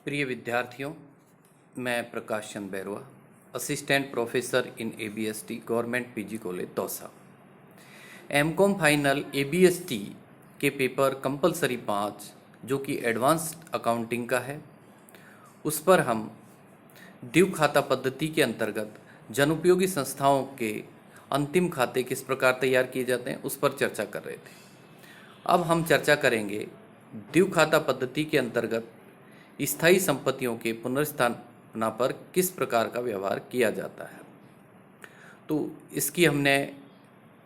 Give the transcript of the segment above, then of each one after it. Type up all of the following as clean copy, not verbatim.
प्रिय विद्यार्थियों, मैं Prakash Chand Bairwa, assistant professor in ABST government PG college Dausa. MCom final ABST के पेपर कंपलसरी 5 जो कि एडवांस्ड अकाउंटिंग का है, उस पर हम द्विव खाता पद्धति के अंतर्गत जनोपयोगी संस्थाओं के अंतिम खाते किस प्रकार तैयार किए जाते हैं उस पर चर्चा कर रहे थे। अब हम चर्चा करेंगे द्विव खाता पद्धति के अंतर्गत स्थायी संपत्तियों के पुनर्स्थापना पर किस प्रकार का व्यवहार किया जाता है। तो इसकी हमने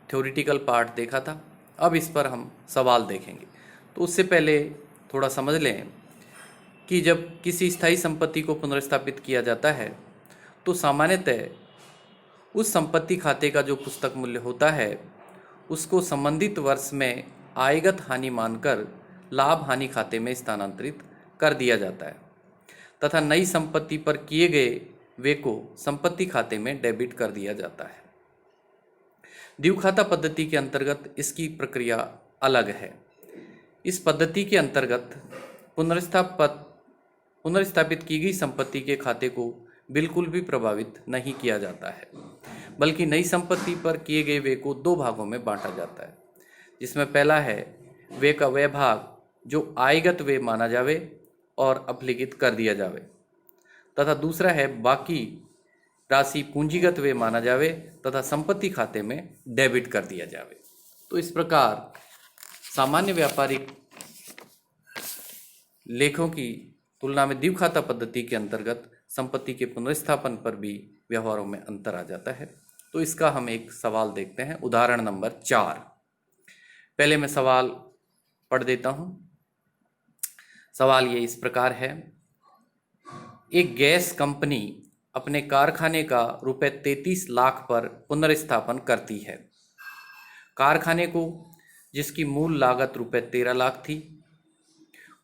थ्योरेटिकल पार्ट देखा था, अब इस पर हम सवाल देखेंगे। तो उससे पहले थोड़ा समझ लें कि जब किसी स्थायी संपत्ति को पुनर्स्थापित किया जाता है तो सामान्यतः उस संपत्ति खाते का जो पुस्तक मूल्य होता है उसको संबंधित वर्ष में आयगत हानि मानकर लाभ हानि खाते में स्थानांतरित कर दिया जाता है तथा नई संपत्ति पर किए गए व्यय को संपत्ति खाते में डेबिट कर दिया जाता है। द्विव खाता पद्धति के अंतर्गत इसकी प्रक्रिया अलग है। इस पद्धति के अंतर्गत पुनर्स्थापित की गई संपत्ति के खाते को बिल्कुल भी प्रभावित नहीं किया जाता है, बल्कि नई संपत्ति पर किए गए व्यय को 2 भागों में बांटा जाता है, जिसमें पहला है व्यय का वह भाग जो आयगत व्यय माना जावे और अपलिखित कर दिया जावे, तथा दूसरा है बाकी राशि पूंजीगत व्यय माना जावे तथा संपत्ति खाते में डेबिट कर दिया जावे। तो इस प्रकार सामान्य व्यापारिक लेखों की तुलना में द्विव खाता पद्धति के अंतर्गत संपत्ति के पुनर्स्थापन पर भी व्यवहारों में अंतर आ जाता है। तो इसका हम एक सवाल देखते हैं, उदाहरण नंबर 4। पहले मैं सवाल पढ़ देता हूं। सवाल ये इस प्रकार है, एक गैस कंपनी अपने कारखाने का रुपए 33 लाख पर पुनर्स्थापन करती है। कारखाने को, जिसकी मूल लागत रुपए 13 लाख थी,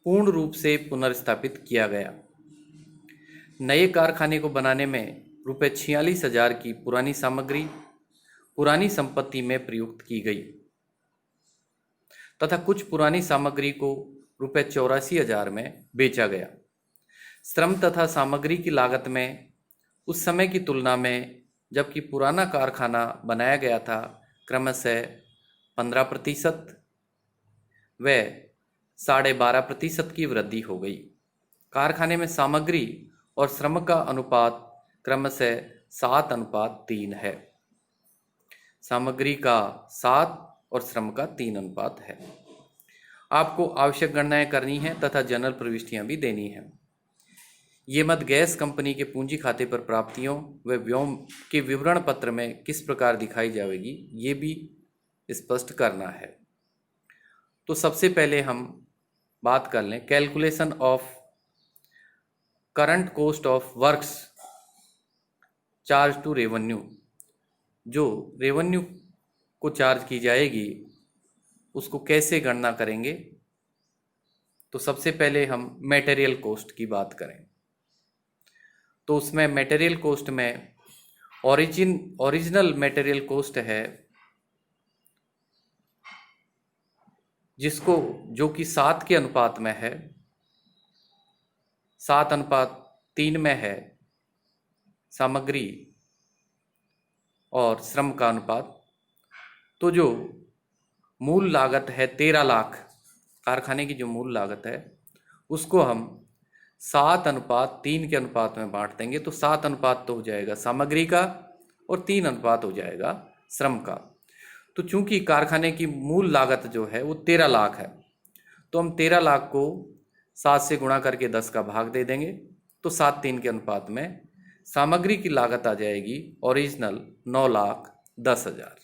पूर्ण रूप से पुनर्स्थापित किया गया। नए कारखाने को बनाने में रुपए 46,000 की पुरानी सामग्री पुरानी संपत्ति में प्रयुक्त की गई तथा कुछ पुरानी सामग्री को रुपए 84,000 में बेचा गया। श्रम तथा सामग्री की लागत में उस समय की तुलना में जबकि पुराना कारखाना बनाया गया था क्रमशः 15% व 12.5% की वृद्धि हो गई। कारखाने में सामग्री और श्रम का अनुपात क्रमशः 7:3 है। सामग्री का 7 और श्रम का 3 अनुपात है। आपको आवश्यक गणनाएं करनी है तथा जनरल प्रविष्टियां भी देनी है। ये मत गैस कंपनी के पूंजी खाते पर प्राप्तियों व व्ययों के विवरण पत्र में किस प्रकार दिखाई जाएगी, ये भी स्पष्ट करना है। तो सबसे पहले हम बात कर लें calculation of current cost of works charge to revenue. जो रेवेन्यू को चार्ज की जाएगी उसको कैसे गणना करेंगे। तो सबसे पहले हम मटेरियल कॉस्ट की बात करें तो उसमें मटेरियल कॉस्ट में ओरिजिनल मटेरियल कॉस्ट है, जिसको जो कि 7 के अनुपात में है, 7:3 में है सामग्री और श्रम का अनुपात। तो जो मूल लागत है 13 लाख, कारखाने की जो मूल लागत है उसको हम 7:3 के अनुपात में बांट देंगे। तो 7 अनुपात तो हो जाएगा सामग्री का और 3 अनुपात हो जाएगा श्रम का। तो चूंकि कारखाने की मूल लागत जो है वो 13 लाख है, तो हम 13 लाख को 7 से गुणा करके 10 का भाग दे देंगे। तो 7:3 के अनुपात में सामग्री की लागत आ जाएगी ओरिजिनल 9,10,000।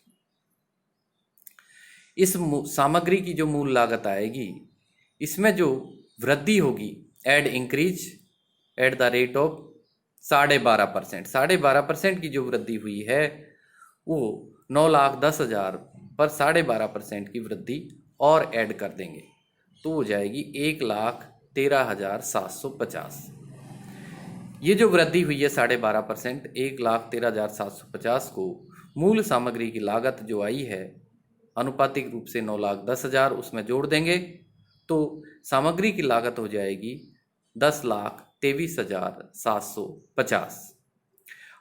इस सामग्री की जो मूल लागत आएगी इसमें जो वृद्धि होगी increase at the rate of 12.5%। 12.5% की जो वृद्धि हुई है वो 9,10,000 पर 12.5% की वृद्धि और ऐड कर देंगे तो हो जाएगी 1,13,750। ये जो वृद्धि हुई है 12.5%, 1,13,750 को मूल सामग्री की लागत जो आई है अनुपातिक रूप से 9,10,000 उसमें जोड़ देंगे तो सामग्री की लागत हो जाएगी 10,23,750।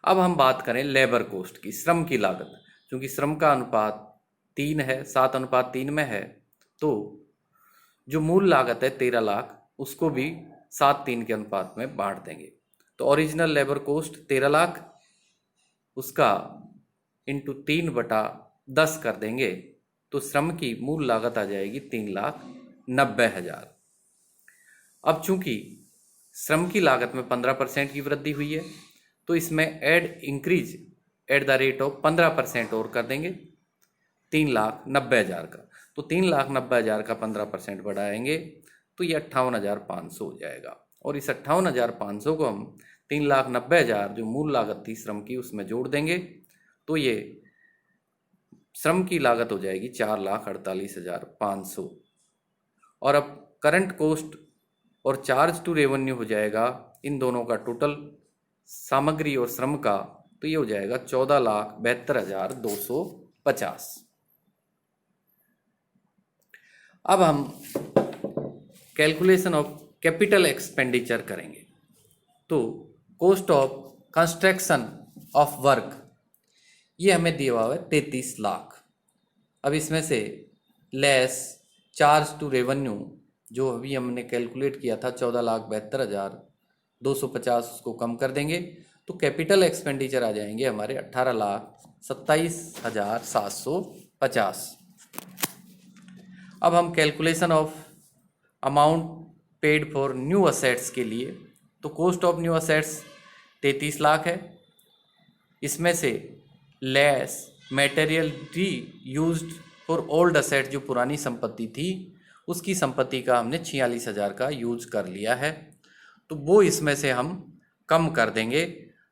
अब हम बात करें लेबर कॉस्ट की, श्रम की लागत। क्योंकि श्रम का अनुपात 3 है, 7:3 में है, तो जो मूल लागत है 13 लाख, उसको भी 7:3 के अनुपात में बांट देंगे। तो ओरिजिनल लेबर कॉस्ट 13 लाख, उसका इंटू 3/10 कर देंगे, तो श्रम की मूल लागत आ जाएगी 3,90,000। अब चूंकि श्रम की लागत में 15% की वृद्धि हुई है, तो इसमें increase at the rate of 15% और कर देंगे 3,90,000 का। तो 3,90,000 का 15% बढ़ाएंगे तो ये 58,500 हो जाएगा। और इस 58,500 को हम 3,90,000 जो मूल लागत थी श्रम की उसमें जोड़ देंगे, तो ये श्रम की लागत हो जाएगी 4,48,500। और अब करंट कॉस्ट और चार्ज टू रेवेन्यू हो जाएगा इन दोनों का टोटल, सामग्री और श्रम का, तो ये हो जाएगा 14,72,250। अब हम कैलकुलेशन ऑफ कैपिटल एक्सपेंडिचर करेंगे। तो cost of construction of work, ये हमें दिया हुआ है 33 लाख। अब इसमें से लेस चार्ज टू रेवेन्यू जो अभी हमने कैलकुलेट किया था 14,72,250, उसको कम कर देंगे, तो कैपिटल एक्सपेंडिचर आ जाएंगे हमारे 18,27,750। अब हम calculation of amount paid for new assets के लिए, तो cost of new assets 33 lakh है, इसमें से लेस मटेरियल री यूज्ड फॉर ओल्ड असेट, जो पुरानी संपत्ति थी उसकी संपत्ति का हमने 46,000 का यूज कर लिया है, तो वो इसमें से हम कम कर देंगे।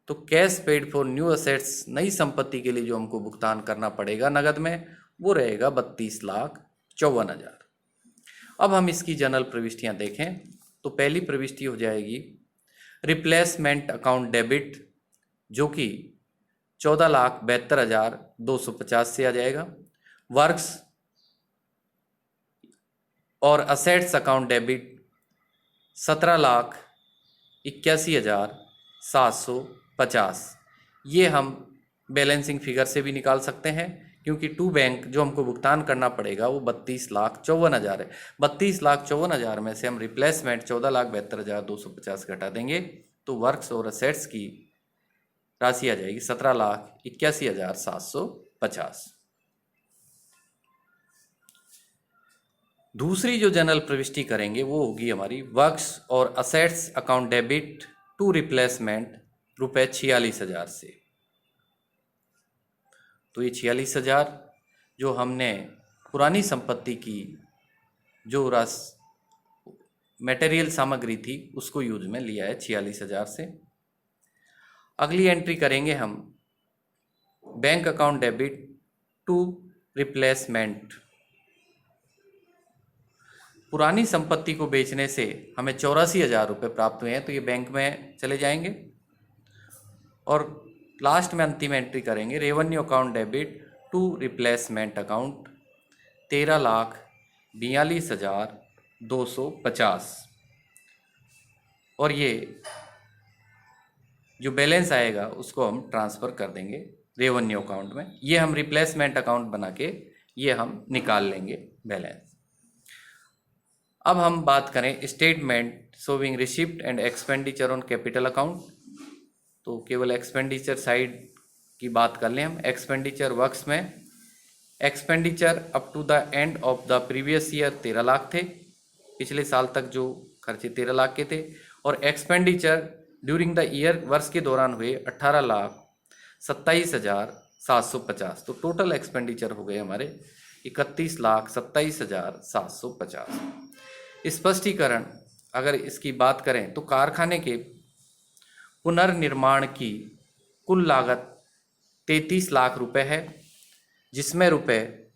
तो cash paid for new assets, नई संपत्ति के लिए जो हमको भुगतान करना पड़ेगा नगद में, वो रहेगा 32,54,000। अब हम इसकी जनरल प्रविष्टियां देखें, तो पहली प्रविष्टि हो जाएगी रिप्लेसमेंट अकाउंट डेबिट, जो कि 14,72,250 से आ जाएगा। वर्क्स और असेट्स अकाउंट डेबिट 17,81,750। ये हम बैलेंसिंग फिगर से भी निकाल सकते हैं, क्योंकि टू बैंक जो हमको भुगतान करना पड़ेगा वो 32,54,000 है। 32,54,000 में से हम रिप्लेसमेंट 14,72,250 घटा देंगे, तो वर्क्स और असेट्स की राशि आ जाएगी 17,81,750। दूसरी जो जनरल प्रविष्टि करेंगे वो होगी हमारी वर्क्स और assets account debit to replacement रुपये 46,000 से। तो ये 46,000 जो हमने पुरानी संपत्ति की जो मटेरियल सामग्री थी उसको यूज में लिया है 46,000 से। अगली एंट्री करेंगे हम bank account debit to replacement. पुरानी संपत्ति को बेचने से हमें 84,000 रुपये प्राप्त हुए हैं, तो ये बैंक में चले जाएंगे। और लास्ट में अंतिम एंट्री करेंगे revenue account debit to replacement account 13,42,250। और ये जो बैलेंस आएगा उसको हम ट्रांसफ़र कर देंगे रेवेन्यू अकाउंट में। ये हम रिप्लेसमेंट अकाउंट बना के ये हम निकाल लेंगे बैलेंस। अब हम बात करें statement showing receipt and expenditure on capital account. तो केवल एक्सपेंडिचर साइड की बात कर लें हम। एक्सपेंडिचर वर्क्स में expenditure up to the end of the previous year 13 lakh थे, पिछले साल तक जो खर्चे 13 लाख के थे। और एक्सपेंडिचर ड्यूरिंग द ईयर, वर्ष के दौरान हुए 18,27,750। तो टोटल एक्सपेंडिचर हो गए हमारे 31,27,750। स्पष्टीकरण अगर इसकी बात करें तो कारखाने के पुनर्निर्माण की कुल लागत 33 लाख रुपए है, जिसमें रुपए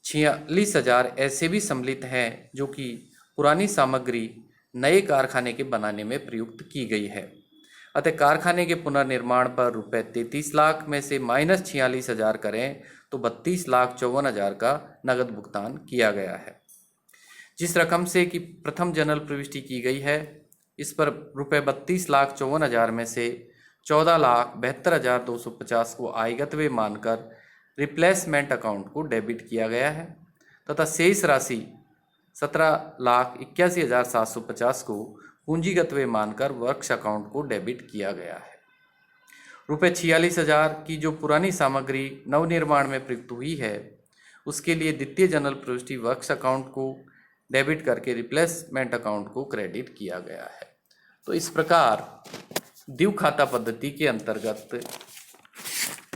46,000 ऐसे भी सम्मिलित हैं जो कि पुरानी सामग्री नए कारखाने के बनाने में प्रयुक्त की गई है। अतः कारखाने के पुनर्निर्माण पर रुपए 33 लाख में से माइनस 46,000 करें तो 32,54,000 का नगद भुगतान किया गया है। जिस रकम से कि प्रथम जनरल प्रविष्टि की गई है, इस पर ₹32,54,000 में से 14,72,250 को आयगत व्यय मानकर रिप्लेसमेंट अकाउंट को डेबिट किया गया है तथा शेष राशि 17,81,750 को पूंजीगत व्यय मानकर वर्क्स अकाउंट को डेबिट किया गया है। ₹46,000 की जो पुरानी सामग्री नवनिर्माण में प्रयुक्त हुई है उसके लिए द्वितीय जनरल प्रविष्टि वर्क्स अकाउंट को डेबिट करके रिप्लेसमेंट अकाउंट को क्रेडिट किया गया है। तो इस प्रकार द्विव खाता पद्धति के अंतर्गत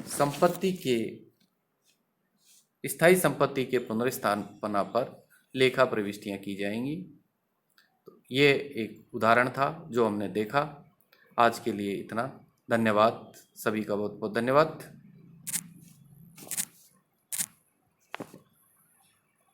संपत्ति के स्थायी संपत्ति के पुनर्स्थापना पर लेखा प्रविष्टियां की जाएंगी। तो ये एक उदाहरण था जो हमने देखा। आज के लिए इतना। धन्यवाद, सभी का बहुत बहुत धन्यवाद।